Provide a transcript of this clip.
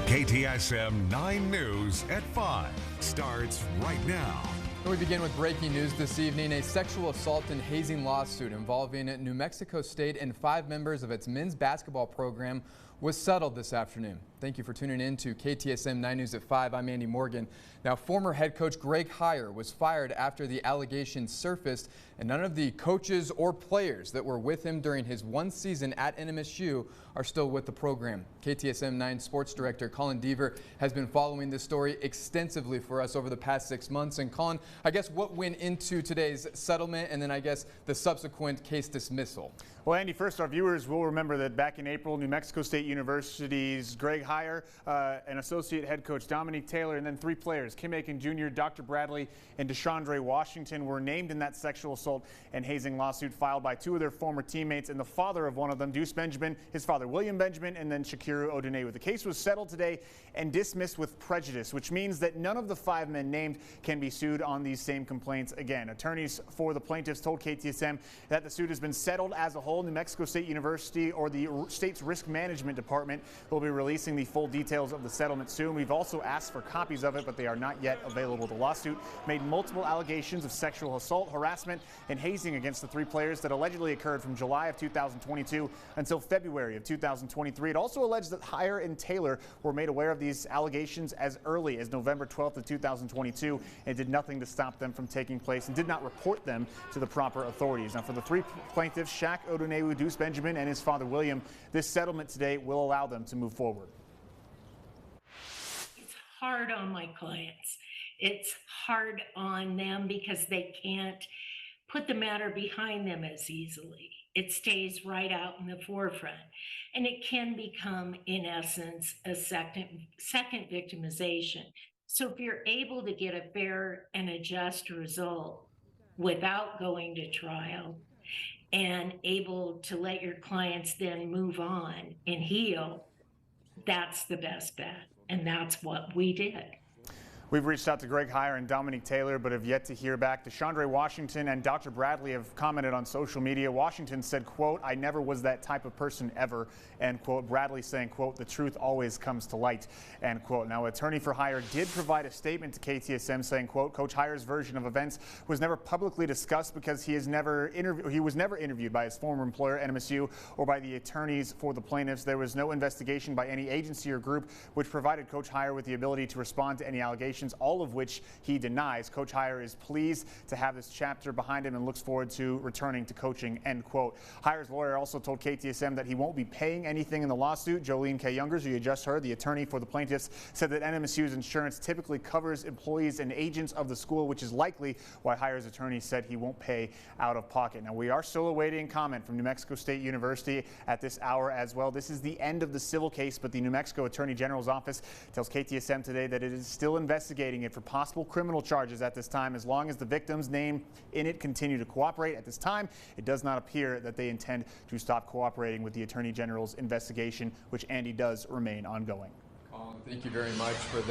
KTSM 9 News at 5 starts right now. We begin with breaking news this evening. A sexual assault and hazing lawsuit involving New Mexico State and 5 members of its men's basketball program was settled this afternoon. Thank you for tuning in to KTSM 9 News at 5. I'm Andy Morgan. Now, former head coach Greg Heyer was fired after the allegations surfaced, and none of the coaches or players that were with him during his one season at NMSU are still with the program. KTSM 9 sports director Colin Deaver has been following this story extensively for us over the past 6 months. And Colin, I guess what went into today's settlement and then I guess the subsequent case dismissal? Well, Andy, first our viewers will remember that back in April, New Mexico State University's Greg Heyer, an associate head coach Dominique Taylor, and then 3 players, Kim Aiken Jr., Dr. Bradley, and Deshaundre Washington, were named in that sexual assault and hazing lawsuit filed by 2 of their former teammates and the father of one of them, Deuce Benjamin, his father William Benjamin, and then Shakiru Odunewu. The case was settled today and dismissed with prejudice, which means that none of the 5 men named can be sued on these same complaints again. Attorneys for the plaintiffs told KTSM that the suit has been settled as a whole. New Mexico State University, or the state's risk management department, will be releasing the full details of the settlement soon. We've also asked for copies of it, but they are not yet available. The lawsuit made multiple allegations of sexual assault, harassment, and hazing against the 3 players that allegedly occurred from July of 2022 until February of 2023. It also alleged that Heyer and Taylor were made aware of these allegations as early as November 12th of 2022 and did nothing to stop them from taking place and did not report them to the proper authorities. Now, for the 3 plaintiffs, Shaq Odunewu, Deuce Benjamin, and his father William, this settlement today will allow them to move forward. It's hard on my clients. It's hard on them because they can't put the matter behind them as easily. It stays right out in the forefront, and it can become, in essence, a second victimization. So if you're able to get a fair and a just result without going to trial and able to let your clients then move on and heal, that's the best bet, and that's what we did. We've reached out to Greg Heyer and Dominique Taylor, but have yet to hear back. Deshaundre Washington and Dr. Bradley have commented on social media. Washington said, quote, "I never was that type of person ever," end quote. Bradley saying, quote, "The truth always comes to light," end quote. Now, attorney for Heyer did provide a statement to KTSM saying, quote, "Coach Heyer's version of events was never publicly discussed because he was never interviewed by his former employer, NMSU, or by the attorneys for the plaintiffs. There was no investigation by any agency or group which provided Coach Heyer with the ability to respond to any allegations, all of which he denies. Coach Heyer is pleased to have this chapter behind him and looks forward to returning to coaching," end quote. Heyer's lawyer also told KTSM that he won't be paying anything in the lawsuit. Jolene K. Youngers, who you just heard, the attorney for the plaintiffs, said that NMSU's insurance typically covers employees and agents of the school, which is likely why Heyer's attorney said he won't pay out of pocket. Now, we are still awaiting comment from New Mexico State University at this hour as well. This is the end of the civil case, but the New Mexico Attorney General's office tells KTSM today that it is still investigating it for possible criminal charges at this time, as long as the victims named in it continue to cooperate. At this time, it does not appear that they intend to stop cooperating with the Attorney General's investigation, which, Andy, does remain ongoing. Thank you very much for that.